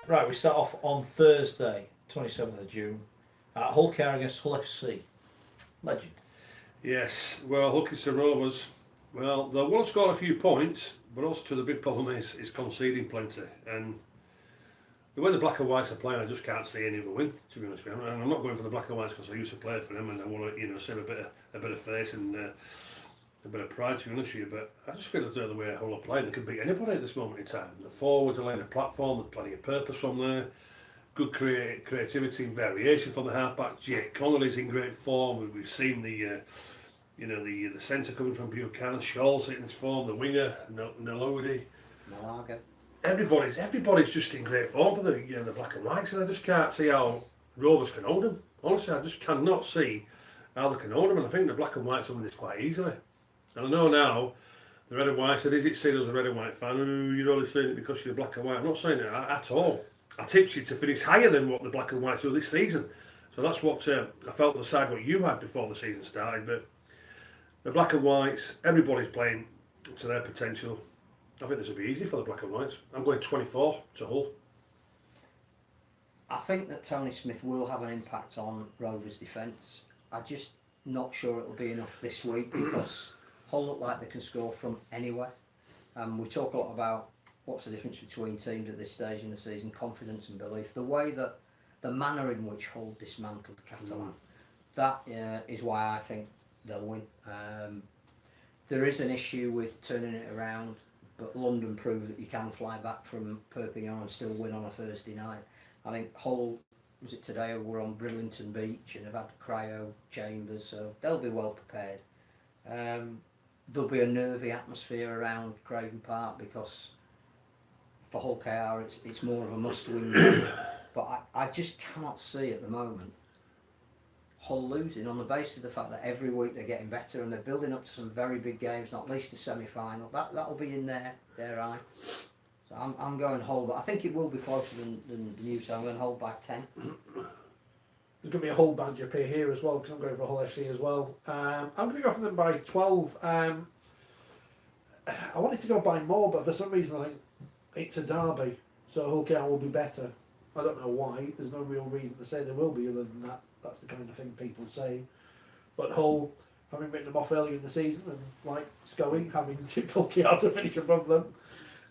Right, we start off on Thursday, 27th of June, at Hull KR against Hull FC. Legend. Yes, well, Huddersfield Rovers, well, they will have scored a few points, but also the big problem is conceding plenty. And the way the black and whites are playing, I just can't see any of them win, to be honest with you. And I'm not going for the black and whites because I used to play for them and I want to, save a bit of face and a bit of pride, to be honest with you. But I just feel as though the way Hull are playing, they can beat anybody at this moment in time. The forwards are laying a platform, there's plenty of purpose from there. Good creativity and variation from the halfback. Jake Connolly's in great form. We've seen the centre coming from Buchanan, Shaw's hitting his form, the winger, Nelody. Malaga. Everybody's just in great form for the black and whites, and I just can't see how Rovers can hold them. Honestly, I just cannot see how they can hold them, and I think the black and whites will win this quite easily. And I know now, the red and white said, is it seen as a red and white fan? Oh, you're only saying it because you're black and white. I'm not saying it at all. I tipped you to finish higher than what the black and whites do this season. So that's what I felt the side what you had before the season started. But the black and whites, everybody's playing to their potential. I think this will be easy for the black and whites. I'm going 24 to Hull. I think that Tony Smith will have an impact on Rovers' defence. I'm just not sure it'll be enough this week because Hull look like they can score from anywhere. We talk a lot about what's the difference between teams at this stage in the season, confidence and belief. The way that, the manner in which Hull dismantled Catalans, that is why I think they'll win. There is an issue with turning it around, but London proved that you can fly back from Perpignan and still win on a Thursday night. I think Hull, was it today, were on Bridlington Beach and have had cryo chambers, so they'll be well prepared. There'll be a nervy atmosphere around Craven Park because for Hull KR it's more of a must-win game. But I just cannot see at the moment Hull losing on the basis of the fact that every week they're getting better and they're building up to some very big games, not least the semi-final. That'll be in their eye. So I'm going Hull, but I think it will be closer than you, so I'm going Hull by 10. There's going to be a Hull badge up here as well because I'm going for Hull FC as well. I'm going to go for them by 12. I wanted to go by more, but for some reason I think it's a derby, so Hull KR will be better. I don't know why. There's no real reason to say there will be other than that. That's the kind of thing people say. But Hull, having written them off earlier in the season, and like Scully, having tipped Hull KR to finish above them,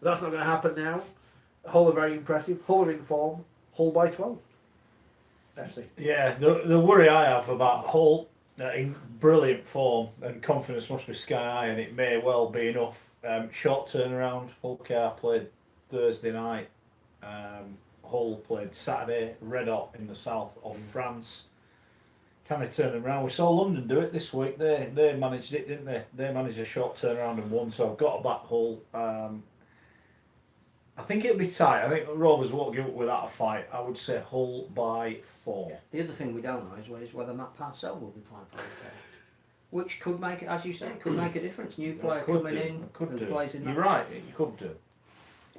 that's not going to happen now. Hull are very impressive. Hull are in form. Hull by 12. FC. Yeah, the worry I have about Hull, in brilliant form and confidence must be sky high, and it may well be enough. Short turnaround. Hull KR played Thursday night. Hull played Saturday, red hot in the south of France. Can they turn them around? We saw London do it this week. They managed it, didn't they? They managed a short turnaround and won, so I've got to back Hull. I think it'll be tight. I think Rovers won't give up without a fight. I would say Hull by 4. The other thing we don't know is whether Matt Parcell will be playing for the which could make it, as you say, could make a difference. New player coming in, who plays in that. You're right, you could do.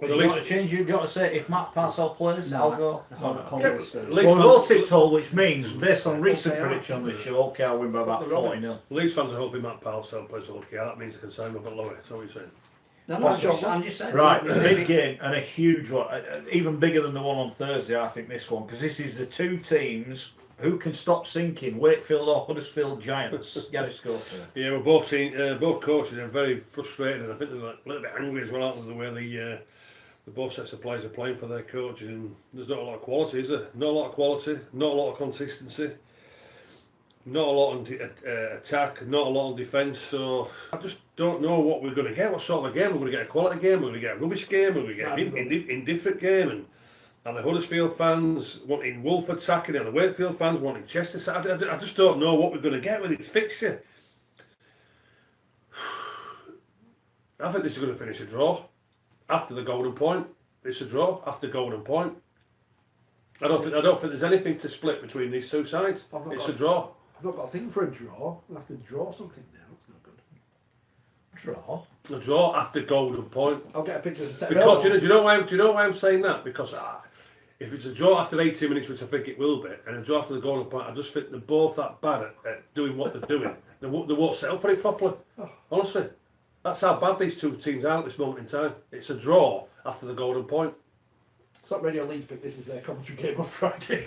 Well, you want to change, you've got to say if Matt Parcell plays, No, I'll go. Hull No. will still. Well, we've all tipped Hull, which means, based on recent prediction on this show, Hull KR win by about 40-0. Leeds fans are hoping Matt Parcell plays for Hull KR. That means they can sign him a bit lower. That's what you're saying. No, I'm just saying. Right, a big game and a huge one, even bigger than the one on Thursday, I think, this one, because this is the two teams who can stop sinking, Wakefield or Huddersfield Giants. Get it, go for it. Yeah, well, both coaches are very frustrated, and I think they're a little bit angry as well, aren't they, the way the both sets of players are playing for their coaches, and there's not a lot of quality, is there? Not a lot of quality, not a lot of consistency, not a lot on attack, not a lot on defence, so I just don't know what we're going to get, what sort of a game. We're going to get a quality game, we're going to get a rubbish game, we're going to get an indifferent game, and the Huddersfield fans wanting Wolf attacking, and the Wakefield fans wanting Chester. I just don't know what we're going to get with this fixture. I think this is going to finish a draw. After the golden point, it's a draw. After golden point, I don't think there's anything to split between these two sides. It's a draw. I've not got a thing for a draw. We'll have to draw something now. It's not good. Draw? A draw after golden point. I'll get a picture of the set. Because do you know why I'm saying that? Because if it's a draw after 80 minutes, which I think it will be, and a draw after the golden point, I just think they're both that bad at doing what they're doing. They won't settle for it properly. Honestly. That's how bad these two teams are at this moment in time. It's a draw after the golden point. Stop Radio Leeds pick this is their commentary game on Friday.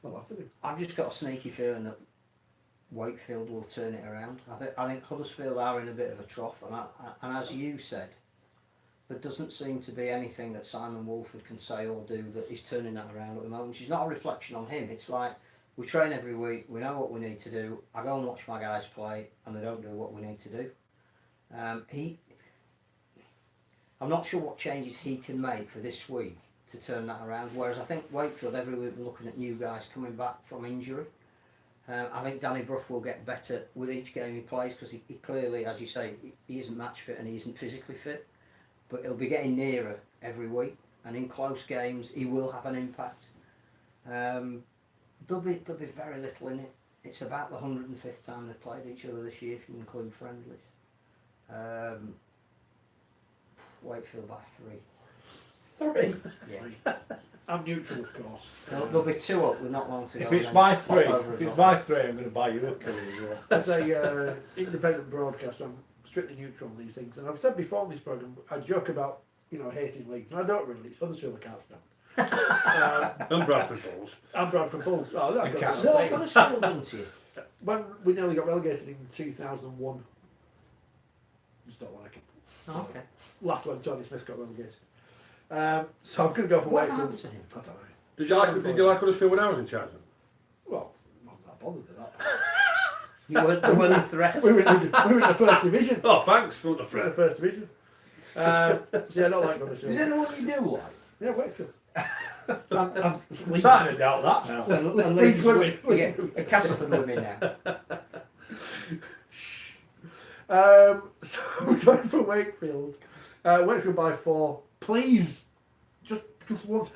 Well, after they I've just got a sneaky feeling that Wakefield will turn it around. I think Huddersfield are in a bit of a trough, and as you said, there doesn't seem to be anything that Simon Wolford can say or do that is turning that around at the moment, which is not a reflection on him. It's like, we train every week, we know what we need to do, I go and watch my guys play, and they don't do what we need to do. I'm not sure what changes he can make for this week to turn that around, whereas I think Wakefield, every week we're looking at new guys coming back from injury. I think Danny Brough will get better with each game he plays, because he clearly, as you say, he isn't match fit and he isn't physically fit, but he'll be getting nearer every week, and in close games he will have an impact. There'll be very little in it. It's about the 105th time they've played each other this year, if you include friendlies. Wakefield by 3. 3. Yeah. I'm neutral, of course. There'll be 2 up with not long to go. If it's by 3, I'm going to buy you a curry as well. As a independent broadcaster, I'm strictly neutral on these things. And I've said before on this programme, I joke about, hating Leeds. And I don't really. It's Huddersfield I can't stand. And Bradford Bulls. And Bradford Bulls. Oh, And that's No, Huddersfield, didn't you? when we nearly got relegated in 2001. Just don't like it. So, Okay. laughed when Tony Smith got relegated. So I'm going to go for What Wakefield. happened to him? I don't know. Did you like Huddersfield when I was in charge? Well, I'm not that bothered with that. You weren't a threat. we were in the first division. Oh, thanks. Not the We were in friend. the first division. So yeah, I don't like Huddersfield. Is there anyone you do like? Yeah, Wakefield. I'm starting to doubt that now. And Leeds Leeds women. yeah, Castleford women now. So we're going for Wakefield. Wakefield by 4. Please, just once.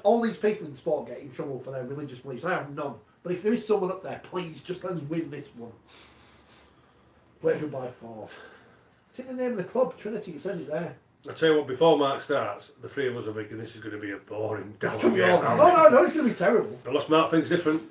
All these people in sport get in trouble for their religious beliefs. I have none. But if there is someone up there, please, just let us win this one. Wakefield by 4. It's in the name of the club, Trinity. It says it there. I tell you what, before Mark starts, the 3 of us are thinking this is going to be a boring It's down gonna be game. awful. No, it's going to be terrible. Unless Mark thinks different.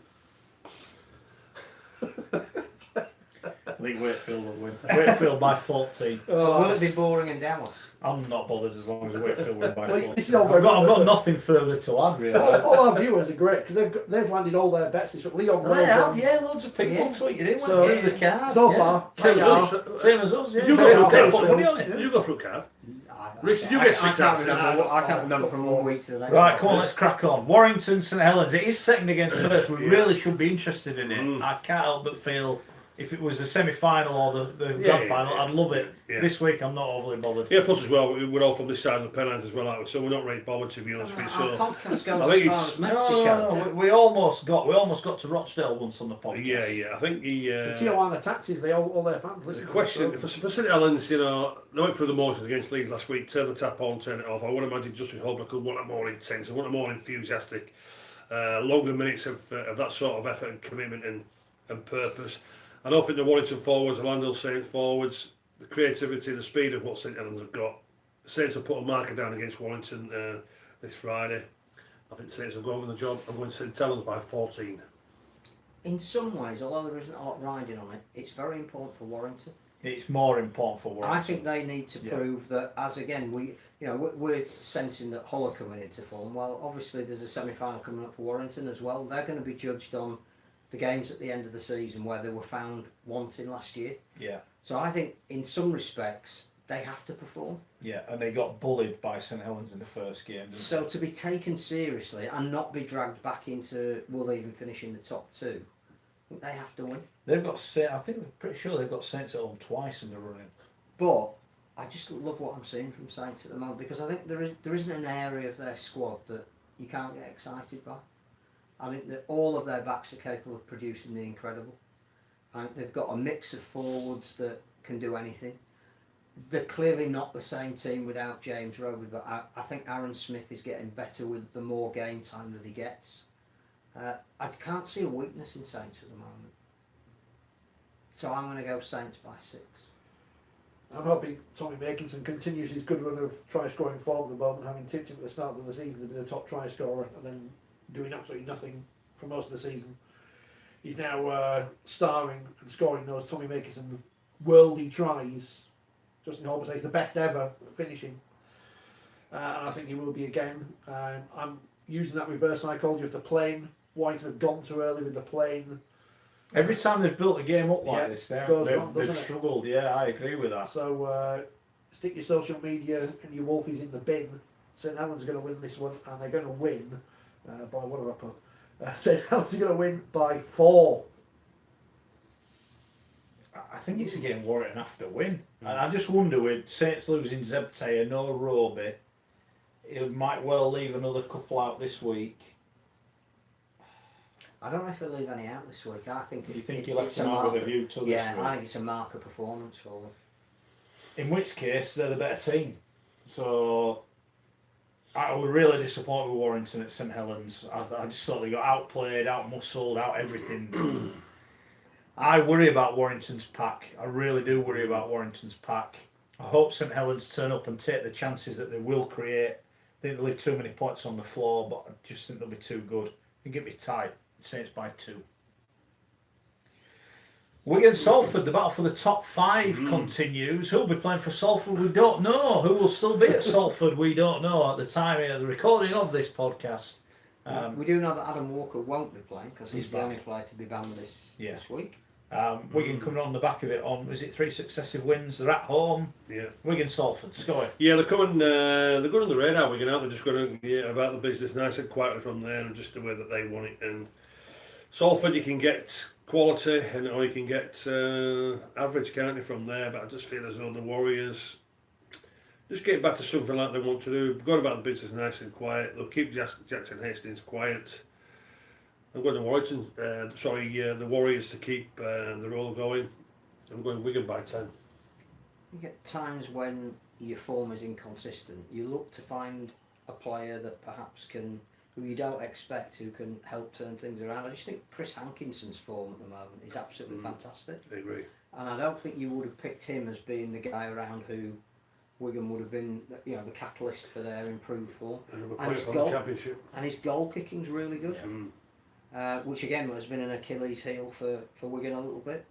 I think Wakefield will win. Wakefield by 14. Will it be boring and downwards? I'm not bothered as long as Wakefield win by Well, 14. this is all I've going got on, isn't it? nothing further to add, really. All our viewers are great because they've landed all their bets this week. Leon They have, Rowe. yeah, loads of people Yeah. tweeted in, went So- through the card. So yeah. far, Same as KR. us. Same as us, yeah. You go Yeah, for I'll card. put money on it. You go for a card. I Rich, you get 6 can't answers. remember. I can't remember from one week to the next. Right, come on, let's crack on. Warrington, St Helens. It is second against first. We really should be interested in it. I can't help but feel if it was the semi-final or the grand final, I'd love it. Yeah. This week, I'm not overly bothered. Yeah, plus as well, we're all from this side of the Pennines as well, aren't we? So we're not really bothered, to be honest with you. Our So, podcast goes I as think far it's- as Mexico. No, we almost got to Rochdale once on the podcast. yeah, I think The Tijuana taxis, all their fans The listen. question for St Helens, they went through the motions against Leeds last week. Turn the tap on, turn it off. I would imagine Justin Holbrook could want a more intense, I want a more enthusiastic, longer minutes of that sort of effort and commitment and purpose. I don't think the Warrington forwards, the Landell Saints forwards, the creativity, the speed of what St Helens have got. The Saints have put a marker down against Warrington this Friday. I think the Saints have gone with the job. I'm going to St Helens by 14. In some ways, although there isn't a lot riding on it, it's very important for Warrington. It's more important for Warrington. I think they need to prove that, as again, we're sensing that Hull are coming into form. Well, obviously there's a semi-final coming up for Warrington as well. They're going to be judged on the games at the end of the season where they were found wanting last year. Yeah. So I think in some respects they have to perform. Yeah, and they got bullied by St Helens in the first game. Didn't So to be taken seriously and not be dragged back into, will they even finish in the top 2? I think they have to win. They've got Saints. I think I'm pretty sure they've got Saints at home twice in the running. But I just love what I'm seeing from Saints at the moment, because I think there isn't an area of their squad that you can't get excited by. I think that all of their backs are capable of producing the incredible. I think they've got a mix of forwards that can do anything. They're clearly not the same team without James Rugby, but I think Aaron Smith is getting better with the more game time that he gets. I can't see a weakness in Saints at the moment. So I'm going to go Saints by 6. I'm hoping Tommy Makinson continues his good run of try-scoring form at the moment, having tipped him at the start of the season to be the top try scorer and then doing absolutely nothing for most of the season. He's now starring and scoring those Tommy Makinson worldy tries. Justin Holbrook says the best ever at finishing. and I think he will be again. I'm using that reverse psychology of the plane. Warrington have gone too early with the plane. Every time they've built a game up like this, goes wrong, they've doesn't it? struggled. Yeah, I agree with that. So stick your social media and your wolfies in the bin. St Helens are going to win this one, and they're going to win by, what have I put? St Helens are going to win by 4. I think it's a game Warrington have to win. And I just wonder, with Saints losing Zebte and no Roby, it might well leave another couple out this week. I don't know if he'll leave any out this week. I think You think he'll have to out with a view to this Yeah, week? I think it's a marker performance for them. In which case, they're the better team. So I was really disappointed with Warrington at St Helens. I just thought they got outplayed, out-muscled, out everything. I worry about Warrington's pack. I really do worry about Warrington's pack. I hope St Helens turn up and take the chances that they will create. I think they'll leave too many points on the floor, but I just think they'll be too good. I think it'll be tight. Saints by 2. Wigan Salford, the battle for the top 5 continues. Who'll be playing for Salford? We don't know. Who will still be at Salford? We don't know at the time of the recording of this podcast. We do know that Adam Walker won't be playing because He's he's the back. only player to be banned this week. Wigan coming on the back of it on, is it 3 successive wins? They're at home. Yeah. Wigan Salford, score. Yeah, they're coming. They're going on the radar. Wigan out. They're just going to about the business nice and quietly from there, and just the way that they want it. And Salford, you can get quality, and or you can get average, can't you, from there? But I just feel as though the Warriors just get back to something like they want to do. Going about the business nice and quiet. They'll keep Jackson Hastings quiet. I'm going to Warrington. The Warriors to keep the roll going. I'm going Wigan by 10. You get times when your form is inconsistent. You look to find a player that perhaps who you don't expect, who can help turn things around. I just think Chris Hankinson's form at the moment is absolutely fantastic. I agree. And I don't think you would have picked him as being the guy around who Wigan would have been, the catalyst for their improved form. And his goal, championship. And his goal kicking's really good. Yeah. Which again has been an Achilles heel for Wigan a little bit.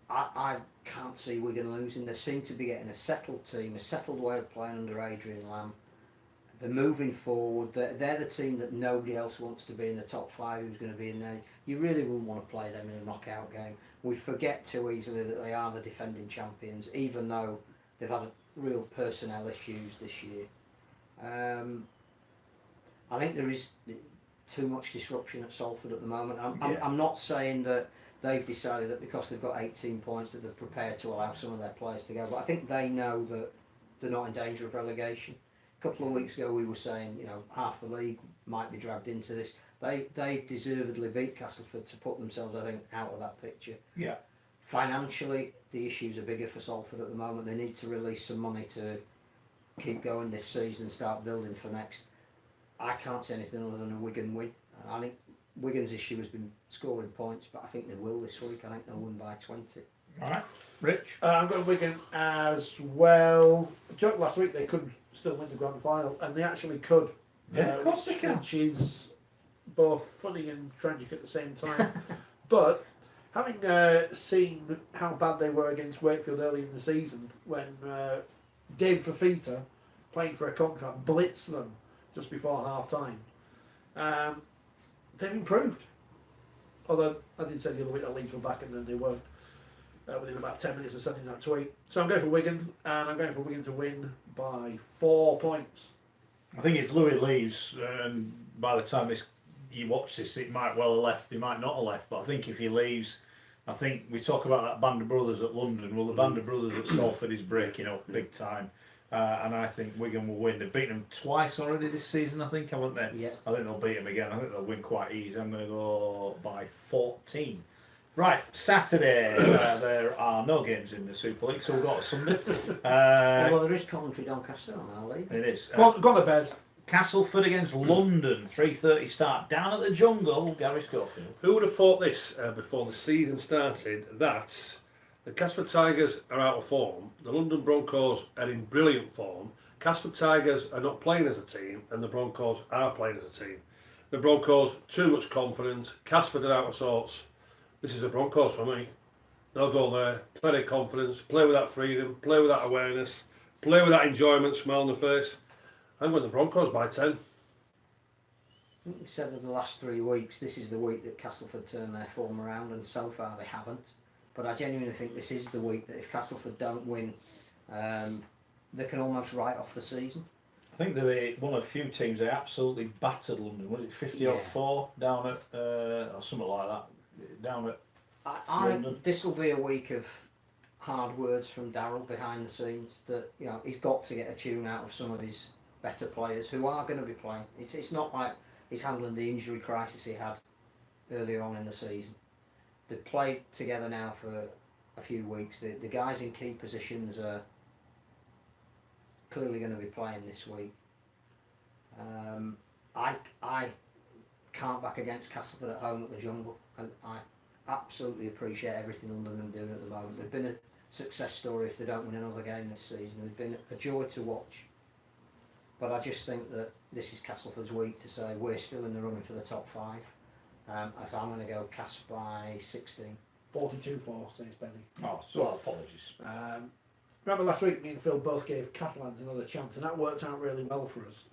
I can't see Wigan losing. They seem to be getting a settled team, a settled way of playing under Adrian Lamb. They're moving forward. They're the team that nobody else wants to be in the top 5 who's going to be in there. You really wouldn't want to play them in a knockout game. We forget too easily that they are the defending champions, even though they've had real personnel issues this year. I think there is too much disruption at Salford at the moment. I'm not saying that they've decided that because they've got 18 points that they're prepared to allow some of their players to go, but I think they know that they're not in danger of relegation. A couple of weeks ago we were saying, half the league might be dragged into this. They deservedly beat Castleford to put themselves, I think, out of that picture. Yeah. Financially, the issues are bigger for Salford at the moment. They need to release some money to keep going this season and start building for next. I can't see anything other than a Wigan win. I think Wigan's issue has been scoring points, but I think they will this week. I think they'll win by 20. All right, Rich. I'm going Wigan as well. I joked last week they could still win the grand final, and they actually could. Yeah, of course they can. Which is both funny and tragic at the same time. But having seen how bad they were against Wakefield early in the season, when Dave Fafita, playing for a contract, blitzed them just before half time, they've improved. Although I did say the other week that Leeds were back and then they weren't within about 10 minutes of sending that tweet. So I'm going for Wigan, and I'm going for Wigan to win by 4 points. I think if Louis leaves, by the time you watch this, it might well have left, he might not have left, but I think if he leaves, I think we talk about that band of brothers at London. Well, the band of brothers at Salford is breaking up big time. And I think Wigan will win. They've beaten them twice already this season, I think, haven't they? Yeah. I think they'll beat them again. I think they'll win quite easy. I'm going to go by 14. Right, Saturday, there are no games in the Super League, so we've got Sunday. Well, there is Coventry Doncaster on our league. It is. Go on the Bears. Castleford against London, 3:30 start. Down at the Jungle, Gary Schofield. Who would have thought this before the season started, that the Castleford Tigers are out of form, the London Broncos are in brilliant form, Castleford Tigers are not playing as a team, and the Broncos are playing as a team. The Broncos, too much confidence, Castleford are out of sorts. This is the Broncos for me. They'll go there, play their confidence, play with that freedom, play with that awareness, play with that enjoyment, smile on the face. I'm going the Broncos by 10. I think we said of the last 3 weeks, this is the week that Castleford turn their form around, and so far they haven't. But I genuinely think this is the week that if Castleford don't win, they can almost write off the season. I think they're one of the few teams they absolutely battered London. Was it 50 or 4 down at, or something like that, down at London? This will be a week of hard words from Darryl behind the scenes. That he's got to get a tune out of some of his better players who are going to be playing. It's not like he's handling the injury crisis he had earlier on in the season. They've played together now for a few weeks. The guys in key positions are clearly going to be playing this week. I can't back against Castleford at home at the Jungle. I absolutely appreciate everything London are doing at the moment. They've been a success story if they don't win another game this season. They've been a joy to watch. But I just think that this is Castleford's week to say we're still in the running for the top 5. So I'm going to go Cast by 16. 42-4, says Benny. Oh, so apologies. Remember last week me and Phil both gave Catalans another chance, and that worked out really well for us.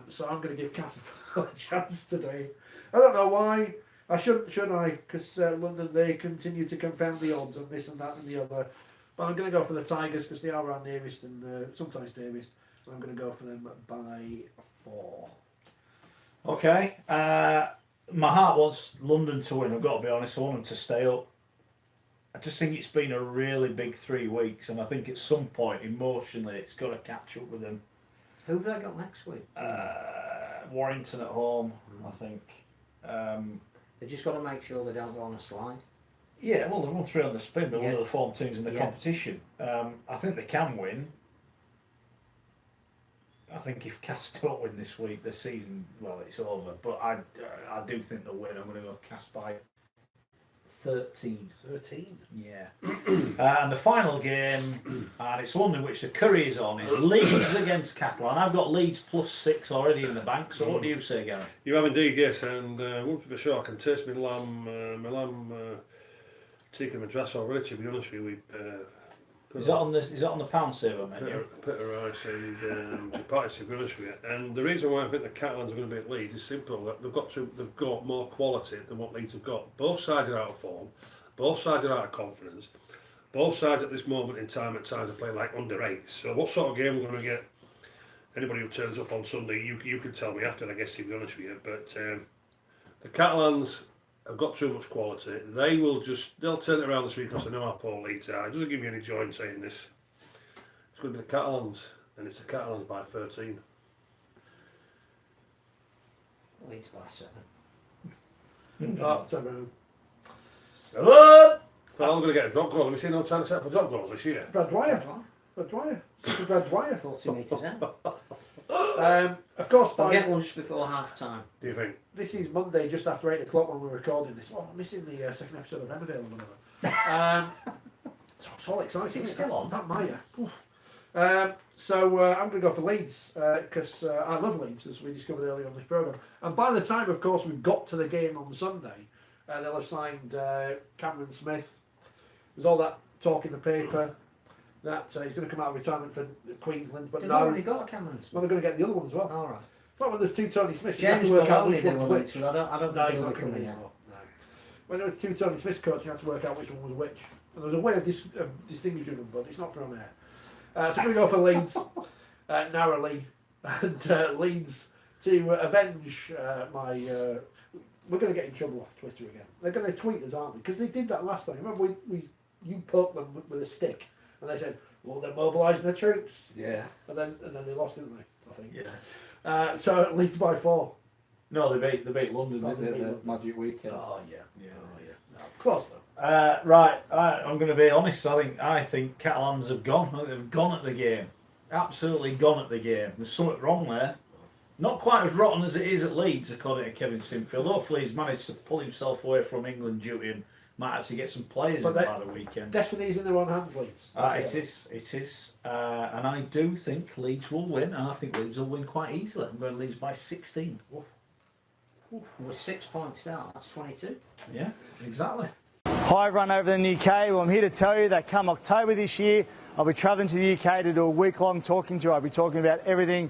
So I'm going to give Castleford a chance today. I don't know why. I shouldn't I? Because London, they continue to confound the odds on this and that and the other. But I'm going to go for the Tigers because they are our nearest and sometimes dearest. So I'm going to go for them by 4. Okay. My heart wants London to win. I've got to be honest. I want them to stay up. I just think it's been a really big 3 weeks, and I think at some point emotionally it's got to catch up with them. Who have they got next week? Warrington at home, I think. They've just got to make sure they don't go on a slide. Yeah, well, they've won 3 on the spin, but one of the form teams in the competition. I think they can win. I think if Cast don't win this week, the season, well, it's over. But I do think they'll win. I'm going to go Cast by 13. 13? Yeah. And the final game, and it's one in which the curry is on, is Leeds against Catalans. I've got Leeds +6 already in the bank, so what do you say, Gary? You have indeed, yes, and one thing for sure, I can taste my lamb tikka madras already, to be honest with you. Is that on the pound saver menu? Put a rice and chapati, to be honest with you. And the reason why I think the Catalans are going to beat Leeds is simple. That they've got more quality than what Leeds have got. Both sides are out of form. Both sides are out of confidence. Both sides at this moment in time at times are playing like under 8s. So what sort of game we're going to get? Anybody who turns up on Sunday, you can tell me after, I guess, to be honest with you. But the Catalans have got too much quality. They'll turn it around this week because they know how poor Leeds are. It doesn't give me any joy in saying this. It's going to be the Catalans, and it's the Catalans by 13. Leeds by 7. Oh, 7. Hello! Phil, I'm going to get a drop goal. Have you seen no time set for drop goals this year? Brad Dwyer. Brad Dwyer. 40 metres out. Of course, I'll get one just before half time. Do you think? this is Monday, just after 8 o'clock when we're recording this. Oh, I'm missing the second episode of Emmerdale or whatever. It's all exciting. It's still on. That Maya. So I'm going to go for Leeds because I love Leeds, as we discovered earlier on this programme. And by the time, of course, we've got to the game on Sunday, they'll have signed Cameron Smith. There's all that talk in the paper that he's going to come out of retirement for Queensland, but They've no. already got a Cameron Smith. Well, they're going to get the other one as well. All right. It's like when there's 2 Tony Smiths, you have James to work out will which only one's do which. I don't No, think he's he'll not be coming coming out. anymore. No. When there was 2 Tony Smiths coach, you had to work out which one was which. And there was a way of distinguishing them, but it's not from there. So I'm going to go for Leeds, narrowly, and Leeds to avenge my... we're going to get in trouble off Twitter again. They're going to tweet us, aren't they? Because they did that last time. Remember, you poked them with a stick, and they said, well, they're mobilising the troops. Yeah. And then they lost, didn't they? I think. Yeah. So Leeds by 4. No, they beat London, Oh, didn't they they? beat The London. Magic Weekend. Oh, yeah. Yeah. No, close though. Right, I'm going to be honest. I think Catalans have gone. I think they've gone at the game. Absolutely gone at the game. There's something wrong there. Not quite as rotten as it is at Leeds, according to Kevin Sinfield. Hopefully he's managed to pull himself away from England duty and might actually get some players in by the weekend. Destiny's in their own hands, Leeds. It is. And I do think Leeds will win, and I think Leeds will win quite easily. I'm going Leeds by 16. Oof. With 6 points down, that's 22. Yeah, exactly. Hi everyone over in the UK. Well, I'm here to tell you that come October this year, I'll be travelling to the UK to do a week-long talking tour. I'll be talking about everything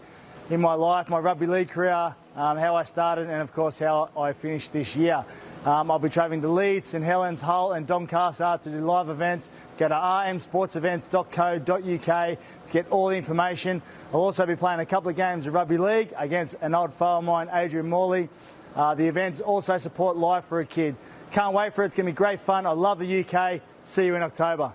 in my life, my rugby league career, how I started, and of course how I finished this year. I'll be travelling to Leeds, St Helens, Hull and Doncaster to do live events. Go to rmsportsevents.co.uk to get all the information. I'll also be playing a couple of games of rugby league against an old foe of mine, Adrian Morley. The events also support Life for a Kid. Can't wait for it. It's going to be great fun. I love the UK. See you in October.